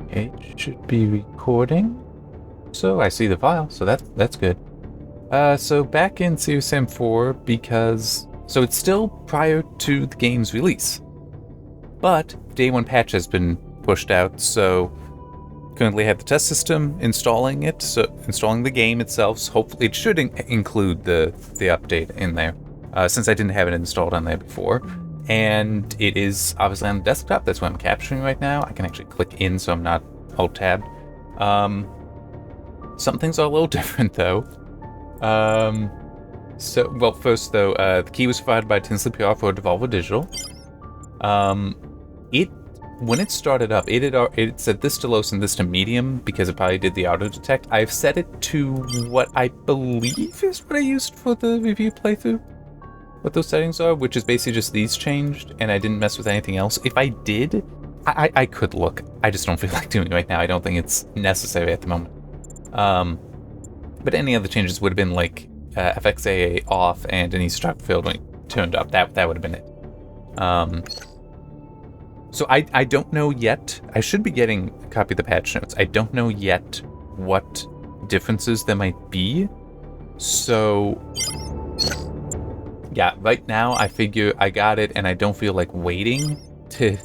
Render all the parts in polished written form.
Okay, it should be recording. So I see the file, so that's good. So back in Serious Sam 4, because... So it's still prior to the game's release. But Day 1 patch has been pushed out, so... Currently have the test system installing it, so installing the game itself, so hopefully it should include the update in there. Since I didn't have it installed on there before. And it is obviously on the desktop, that's what I'm capturing right now. I can actually click in so I'm not alt-tabbed. Some things are a little different though. First though, the key was provided by Tinsley PR for Devolver Digital. When it started up, it said this to low and this to medium because it probably did the auto detect. I've set it to what I believe is what I used for the review playthrough. What those settings are, which is basically just these changed, and I didn't mess with anything else. If I did, I could look. I just don't feel like doing it right now. I don't think it's necessary at the moment. But any other changes would have been like FXAA off and any struct field turned up. That would have been it. So I don't know yet. I should be getting a copy of the patch notes. I don't know yet what differences there might be. So yeah, right now I figure I got it and I don't feel like waiting to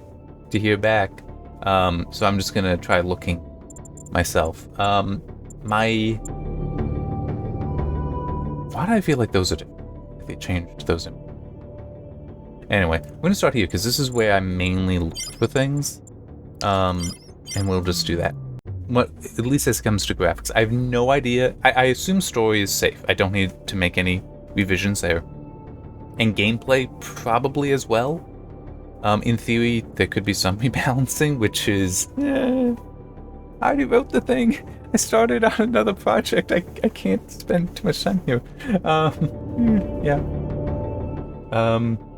hear back. So I'm just gonna try looking myself. Why do I feel like those are different? They changed those in. Anyway, I'm gonna start here because this is where I mainly look for things. And we'll just do that. At least as it comes to graphics. I have no idea. I assume story is safe. I don't need to make any revisions there. And gameplay probably as well. In theory, there could be some rebalancing, which is... I already wrote the thing. I started on another project. I can't spend too much time here. Yeah.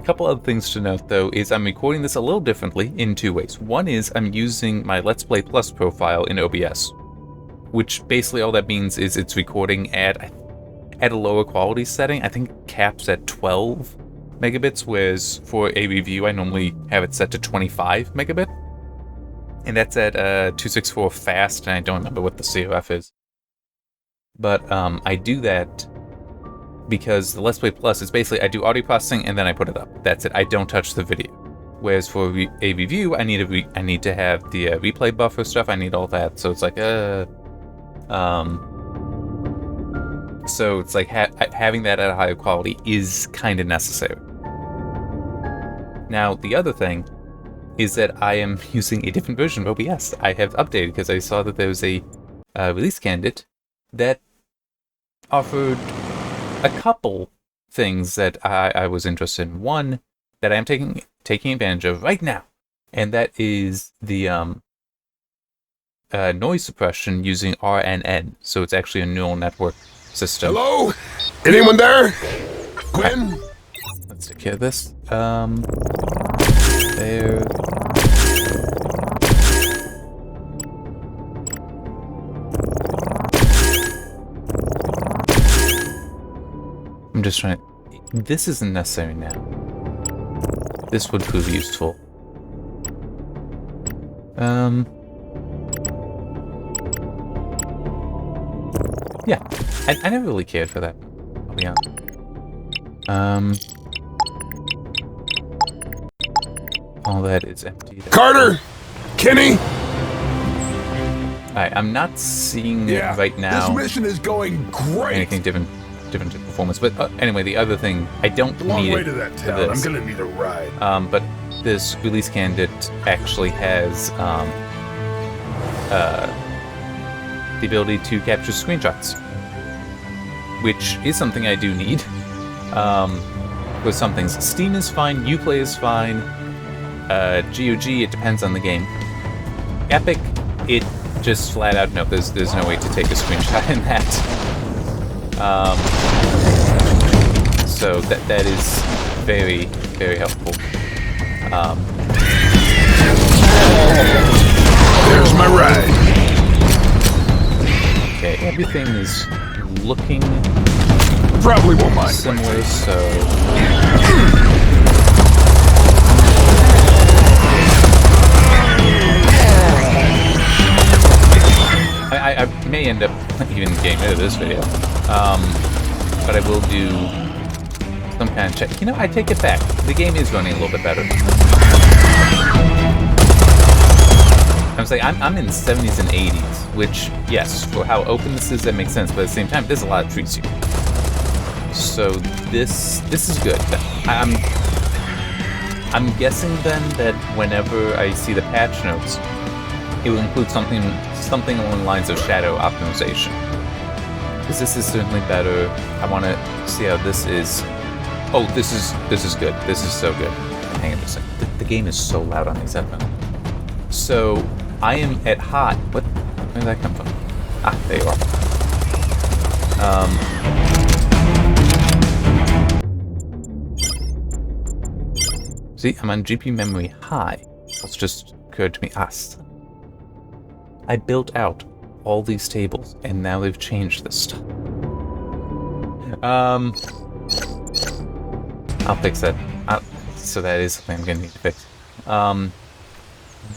Couple other things to note, though, is I'm recording this a little differently in two ways. One is I'm using my Let's Play Plus profile in OBS, which basically all that means is it's recording at a lower quality setting. I think it caps at 12 megabits, whereas for a review I normally have it set to 25 megabit. And that's at 264 fast, and I don't remember what the CRF is. But I do that because the Let's Play Plus is basically I do audio processing and then I put it up. That's it. I don't touch the video. Whereas for a review, I need to have the replay buffer stuff. I need all that. So it's like so it's like having that at a higher quality is kind of necessary. Now the other thing is that I am using a different version of OBS. I have updated because I saw that there was a release candidate that offered a couple things that I was interested in. One that I am taking advantage of right now, and that is the noise suppression using RNN. So it's actually a neural network system. Hello? Anyone there? Gwen? Let's take care of this. There. I'm just trying to... This isn't necessary now. This would prove useful. Yeah, I never really cared for that, I'll be honest. All that is empty. Carter! Kenny! Alright, I'm not seeing right now... This mission is going great! Anything different performance. But anyway, the other thing, I don't need long way it to that town. I'm gonna need a ride. But this release candidate actually has the ability to capture screenshots, which is something I do need. With some things, Steam is fine, Uplay is fine, GOG, it depends on the game. Epic, it just flat out no. There's no way to take a screenshot in that. So that is very, very helpful. There's my ride. Okay, everything is looking Probably won't mind. similar, so... may end up even getting rid of this video. But I will do some kind of check. You know, I take it back. The game is running a little bit better. I'm saying I'm in the 70s and 80s, which, yes, for how open this is, that makes sense. But at the same time, there's a lot of trees here. So this is good. I'm guessing then that whenever I see the patch notes, it will include something along the lines of shadow optimization. Because this is certainly better. I want to see how this is. Oh, this is good. This is so good. Hang on a second. The game is so loud on these headphones. So I am at high. Where did that come from? Ah, there you are. See, I'm on GPU memory high. It's just occurred to me. I built out all these tables, and now they've changed this stuff. I'll fix that. So that is something I'm gonna need to fix.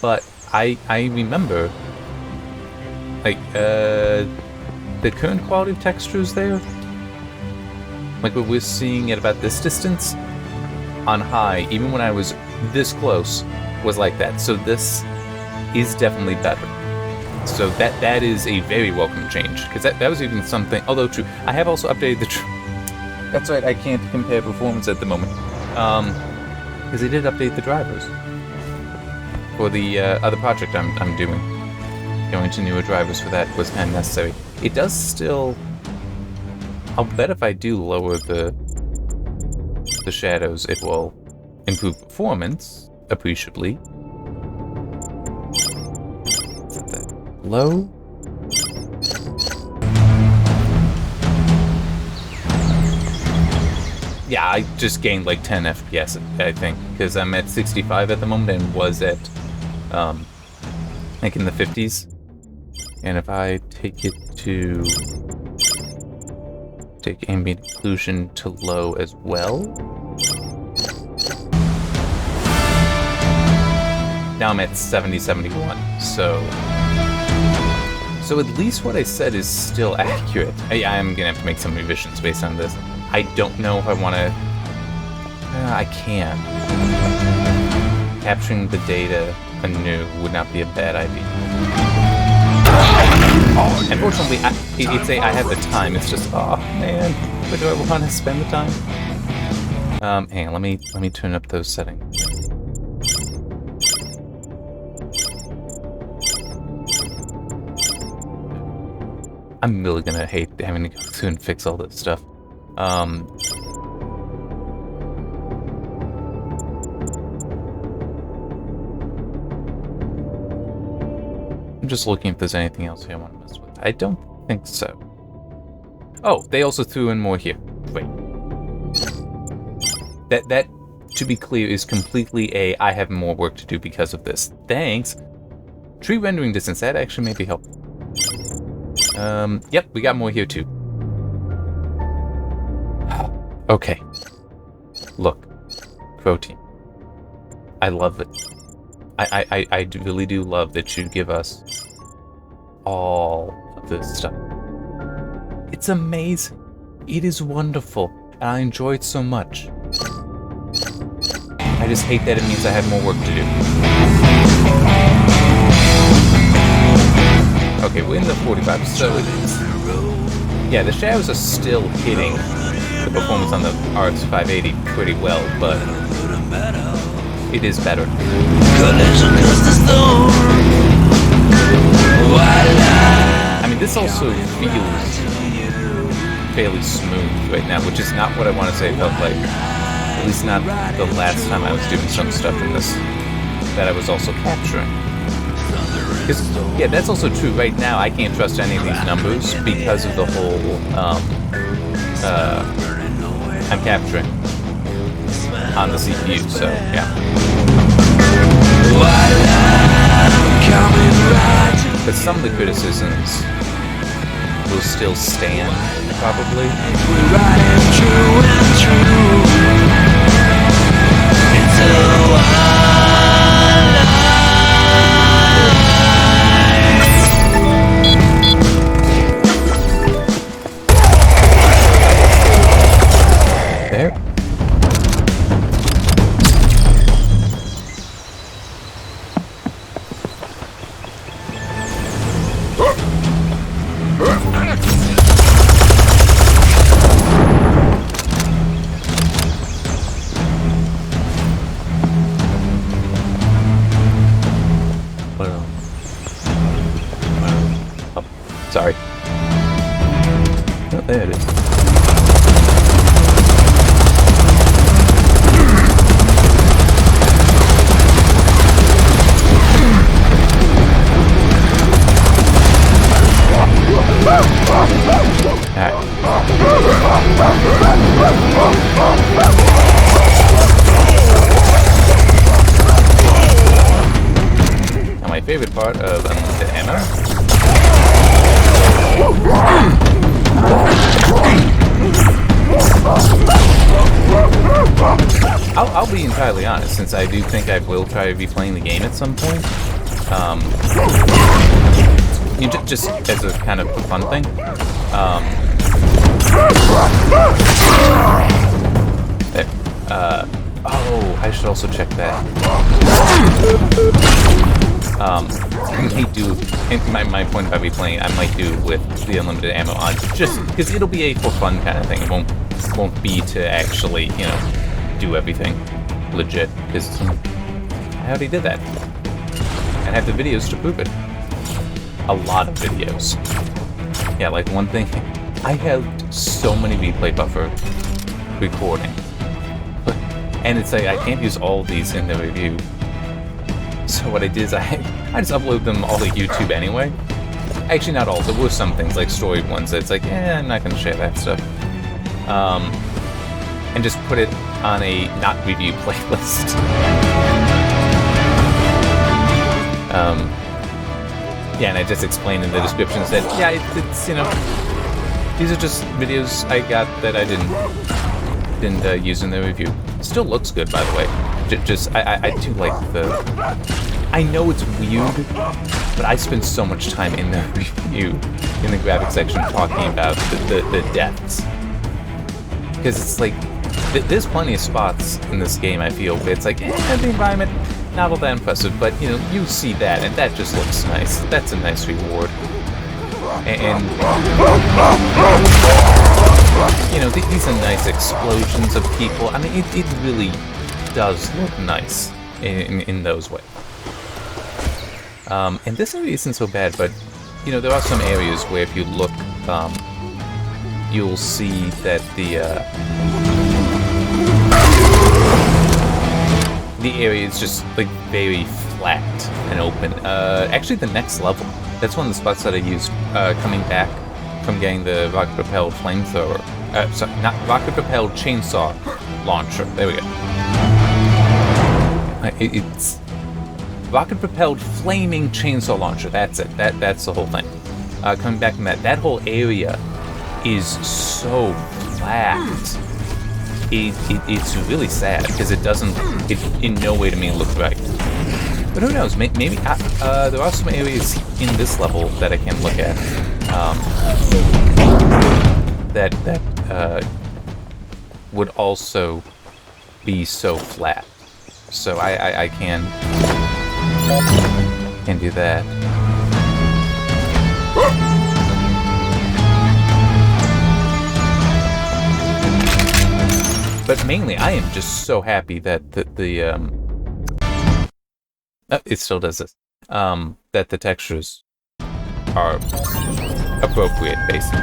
But I remember, like, the current quality of textures there, like what we're seeing at about this distance, on high, even when I was this close, was like that. So this is definitely better. So that is a very welcome change, because that was even something, although true, I have also updated the that's right, I can't compare performance at the moment, because they did update the drivers for the other project I'm doing. Going to newer drivers for that was kind of necessary. It does still, I'll bet if I do lower the shadows, it will improve performance appreciably. Low. Yeah, I just gained like 10 FPS, I think, because I'm at 65 at the moment and was at, like in the 50s. And if I take it to take ambient occlusion to low as well. Now I'm at 70, 71, so at least what I said is still accurate. I am gonna have to make some revisions based on this. I don't know if I want to. I can. Capturing the data anew would not be a bad idea. Unfortunately, I have the time. It's just, oh man, but do I want to spend the time? Hang on, let me turn up those settings. I'm really gonna hate having to go through and fix all this stuff. I'm just looking if there's anything else here I want to mess with. I don't think so. Oh, they also threw in more here. Wait. That, to be clear, is completely I have more work to do because of this. Thanks. Tree rendering distance, that actually may be helpful. Yep, we got more here too. Okay. Look. Protein. I love it. I really do love that you give us all of this stuff. It's amazing. It is wonderful. And I enjoy it so much. I just hate that it means I have more work to do. Okay, we're in the 45, so it is. Yeah, the shadows are still hitting the performance on the RX 580 pretty well, but it is better. I mean, this also feels fairly smooth right now, which is not what I want to say it felt like. At least not the last time I was doing some stuff in this that I was also capturing. Because, yeah, that's also true. Right now, I can't trust any of these numbers because of the whole, I'm capturing on the CPU, so, yeah. But some of the criticisms will still stand, probably. Sorry. Oh, there it is. Now my favorite part of unlimited ammo. I'll be entirely honest, since I do think I will try replaying the game at some point. Just as a kind of fun thing. Oh, I should also check that. I may do, my point about replaying, I might do with the unlimited ammo on, just because it'll be a for fun kind of thing. It won't be to actually, you know, do everything legit, because I already did that. And I have the videos to prove it. A lot of videos. Yeah, like one thing, I have so many replay buffer recording. And it's like, I can't use all of these in the review. So what I did is I just upload them all to YouTube anyway. Actually, not all. There were some things, like story ones, that's like, I'm not going to share that stuff. And just put it on a not review playlist. Yeah, and I just explained in the description, said, yeah, it's you know, these are just videos I got that I didn't use in the review. Still looks good, by the way. I do like the... I know it's weird, but I spend so much time in the review, in the graphics section, talking about the deaths. Because it's like, there's plenty of spots in this game, I feel, where it's like, the environment, not all that impressive, but, you know, you see that, and that just looks nice. That's a nice reward. And you know, these are nice explosions of people. I mean, it really does look nice in those ways. And this area isn't so bad, but, you know, there are some areas where if you look, you'll see that the area is just, like, very flat and open. Actually, the next level, that's one of the spots that I used coming back from getting the rocket-propelled flamethrower. Sorry, not rocket-propelled chainsaw launcher. There we go. It's rocket-propelled flaming chainsaw launcher. That's it. That's the whole thing. Coming back from that whole area is so flat. It's really sad because it doesn't. It in no way to me look right. But who knows? Maybe there are some areas in this level that I can look at that would also be so flat. So I can do that. But mainly, I am just so happy that it still does this. That the textures are appropriate, basically.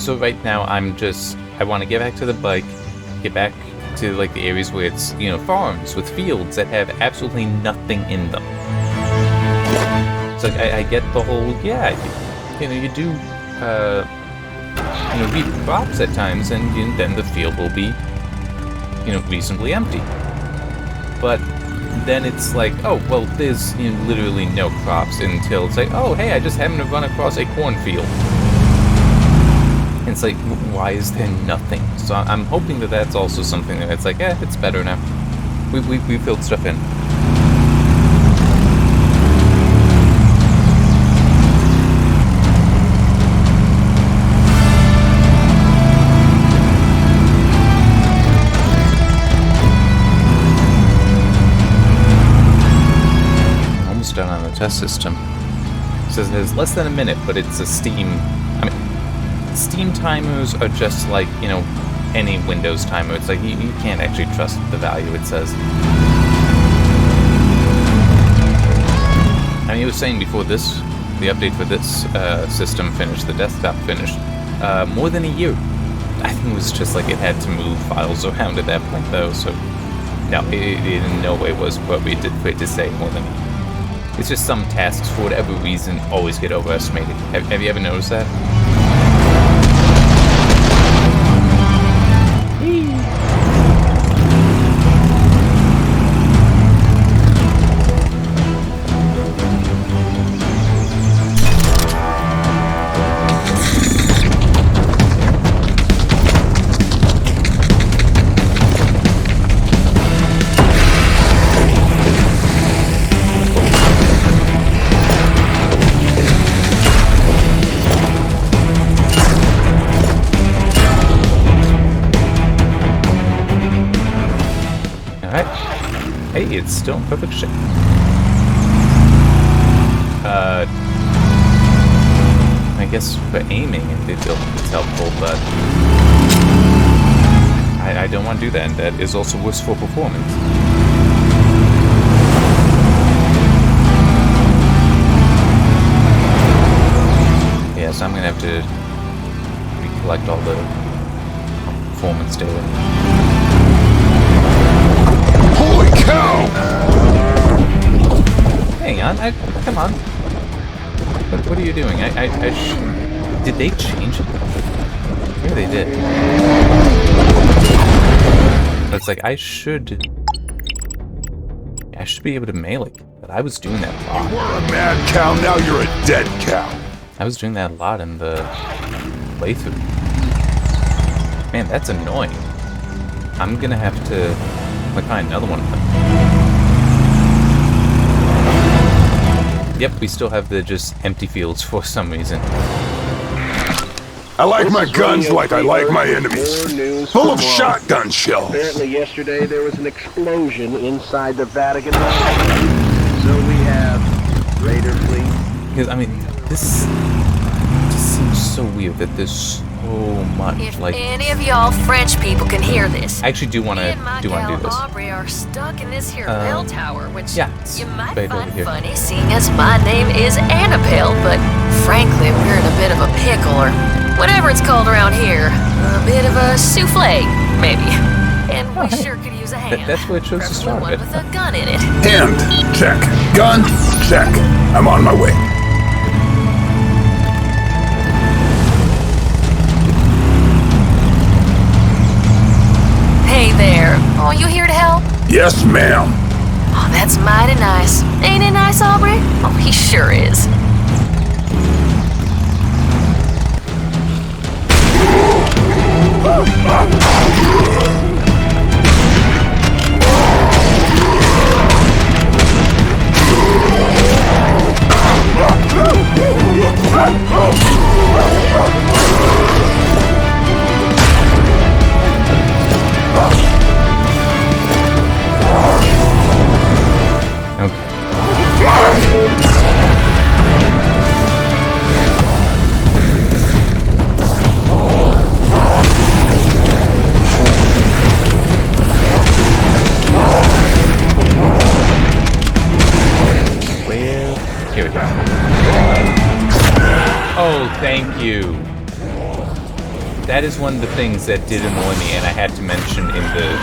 So right now I want to get back to the bike, get back to like the areas where it's, you know, farms with fields that have absolutely nothing in them. So I get the whole, yeah, you know, you do, you know, reap crops at times, and then the field will be, you know, reasonably empty. But then it's like, oh, well, there's, you know, literally no crops until it's like, oh, hey, I just happened to run across a cornfield. And it's like, why is there nothing? So I'm hoping that that's also something that's like, it's better now. We filled stuff in. Almost done on the test system. It says there's less than a minute, but it's a Steam timers are just like, you know, any Windows timer. It's like you can't actually trust the value it says. I mean, it was saying before the update for this system finished, the desktop finished, more than a year. I think it was just like it had to move files around at that point, though. So no, it in no way was appropriate for it to say more than a year. It's just some tasks, for whatever reason, always get overestimated. Have you ever noticed that? Hey, it's still in perfect shape. I guess for aiming it's helpful, but I don't want to do that, and that is also worse for performance. Yeah, so I'm gonna have to recollect all the performance data. Holy cow! Hang on, come on. What are you doing? Did they change it? Yeah, they did. But it's like, I should be able to melee, but I was doing that a lot. You were a mad cow, now you're a dead cow. I was doing that a lot in the playthrough. Man, that's annoying. I'm gonna have to find another one of them. Yep, we still have the just empty fields for some reason. I like my guns like I like my enemies. Full of shotgun shells. Apparently yesterday there was an explosion inside the Vatican. So we have Raider fleet. Because, I mean, this just seems so weird that there's so much, if like... any of y'all French people can hear this, I actually do want to do this. Aubrey are stuck in this here bell tower, which yeah, you might right over find here. funny, seeing as my name is Annabelle, but frankly, we're in a bit of a pickle, or whatever it's called around here. A bit of a souffle, maybe. And we sure could use a hand. That's where it shows the start of it. One with a gun in it. Hand, check. Gun, check. I'm on my way. Hey there. Oh, you here to help? Yes, ma'am. Oh, that's mighty nice. Ain't it nice, Aubrey? Oh, he sure is. Oh, thank you. that is one of the things that did annoy me, and I had to mention in the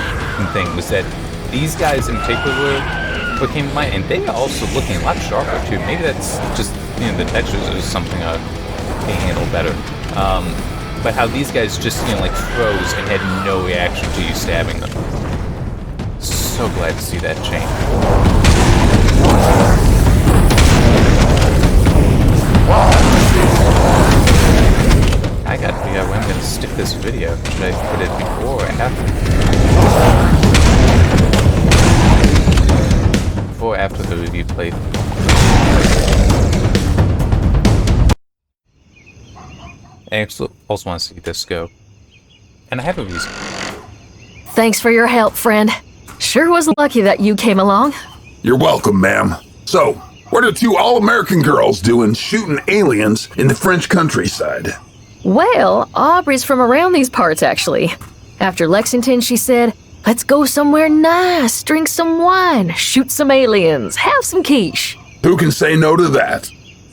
thing, was that these guys in particular became mine, and they are also looking a lot sharper too. Maybe that's just, you know, the textures is something I can handle better. But how these guys just, you know, like froze and had no reaction to you stabbing them. So glad to see that change. I gotta figure out where I'm gonna stick this video. Should I put it before or after? Before or after the review playthrough? I also want to see this go. And I have a reason. Thanks for your help, friend. Sure was lucky that you came along. You're welcome, ma'am. So, what are two all-American girls doing shooting aliens in the French countryside? Well, Aubrey's from around these parts, actually. After Lexington, she said, let's go somewhere nice, drink some wine, shoot some aliens, have some quiche. Who can say no to that?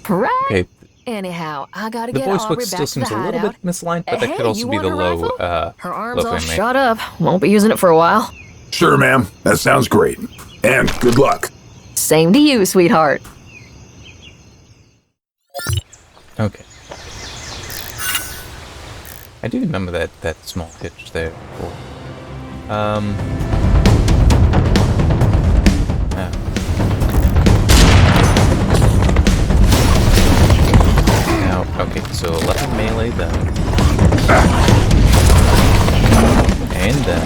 Right? Okay. Anyhow, I gotta The get voice Aubrey book back still to the seems a little hideout. bit misaligned, but that Hey, could also you be the want a low, rifle? Her arm's low all frame rate. shot up. Won't be using it for a while. Sure, ma'am. That sounds great. And good luck. Same to you, sweetheart. Okay. I do remember that small hitch there before. Now, okay, so 11 melee them. And then...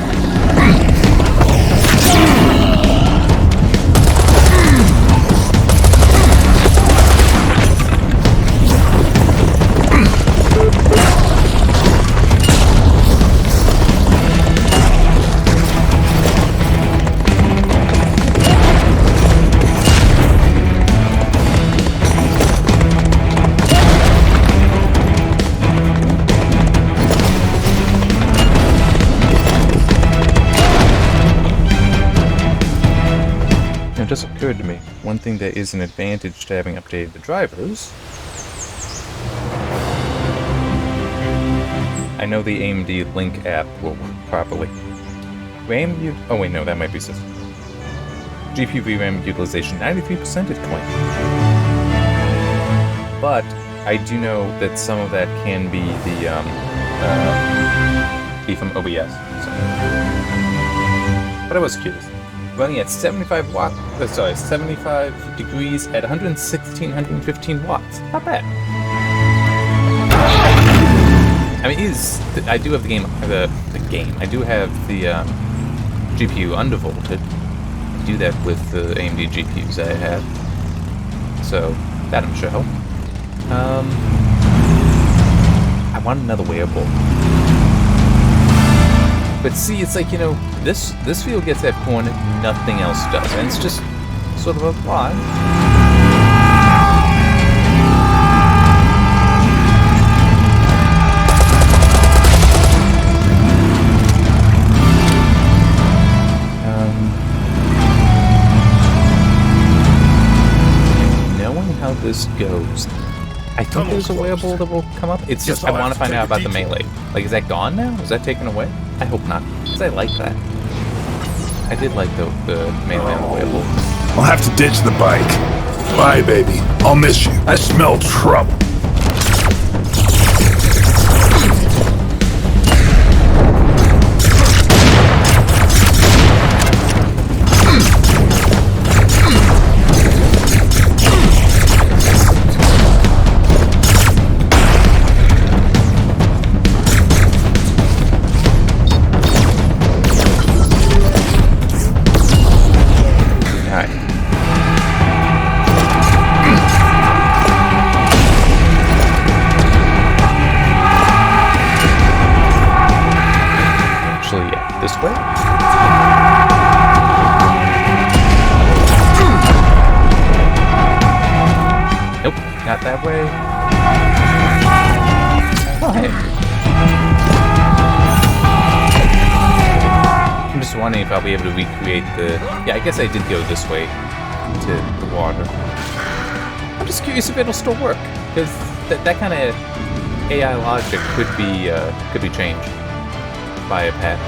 It just occurred to me, one thing that is an advantage to having updated the drivers, I know the AMD Link app will work properly. RAM oh wait, no, that might be system. GPU VRAM utilization 93% at 20. But I do know that some of that can be the from OBS. So. But I was curious. Running at 75 degrees at 116, 115 watts. Not bad. I mean, I do have the game, I do have the GPU undervolted. I do that with the AMD GPUs that I have. So, that I'm sure help. I want another wearable. But see, it's like, you know, this field gets that corner, nothing else does. And it's just sort of a lie. Knowing how this goes, I think there's a wearable that will come up. It's just, I want to find out about the melee. Like, is that gone now? Is that taken away? I hope not, because I like that. I did like the melee on the wearable. I'll have to ditch the bike. Bye, baby. I'll miss you. I smell trouble. Not that way. Oh, hey. I'm just wondering if I'll be able to recreate the... Yeah, I guess I did go this way to the water. I'm just curious if it'll still work. Because that kind of AI logic could be changed by a patch.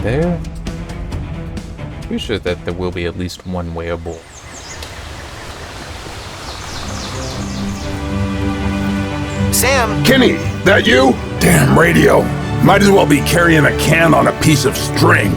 There. Pretty sure that there will be at least one wearable. Sam! Kenny, that you? Damn radio. Might as well be carrying a can on a piece of string.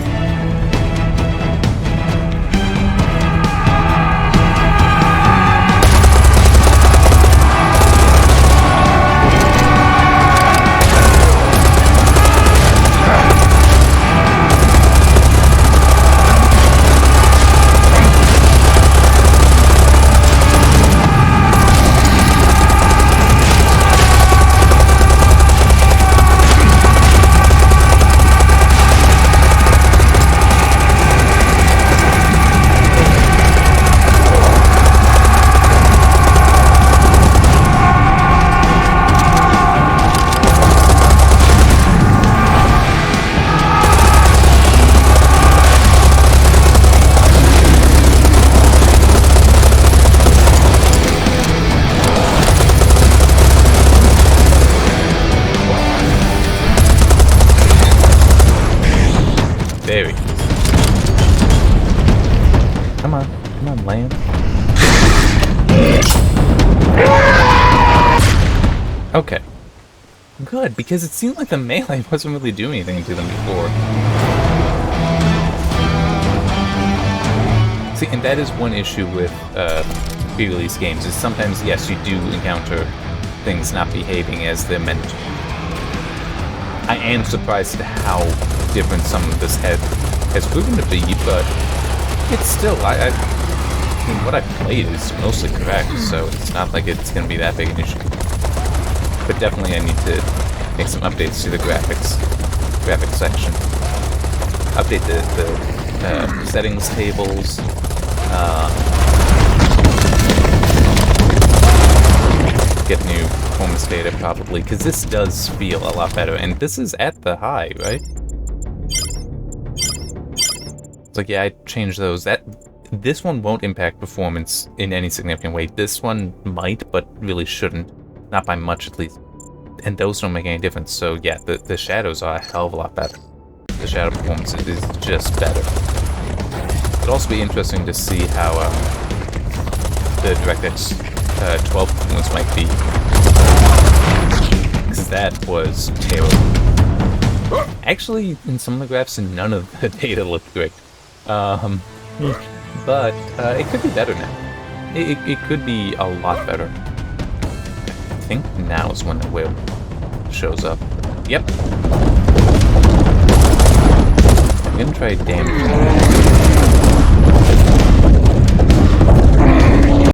There he is. Come on, land. Okay. Good, because it seemed like the melee wasn't really doing anything to them before. See, and that is one issue with pre-release games, is sometimes, yes, you do encounter things not behaving as they're meant to. I am surprised at how different some of this has proven to be, but it's still, I mean, what I've played is mostly correct, so it's not like it's going to be that big an issue. But definitely I need to make some updates to the graphics section. Update the settings tables. Get new performance data probably, because this does feel a lot better, and this is at the high, right? It's like, yeah, I changed those. This one won't impact performance in any significant way. This one might, but really shouldn't. Not by much, at least. And those don't make any difference, so yeah, the shadows are a hell of a lot better. The shadow performance is just better. It'll also be interesting to see how the DirectX 12 performance might be. Because that was terrible. Actually, in some of the graphs, none of the data looked great. But it could be better now. It could be a lot better. I think now is when the whale shows up. Yep. I'm gonna try damage.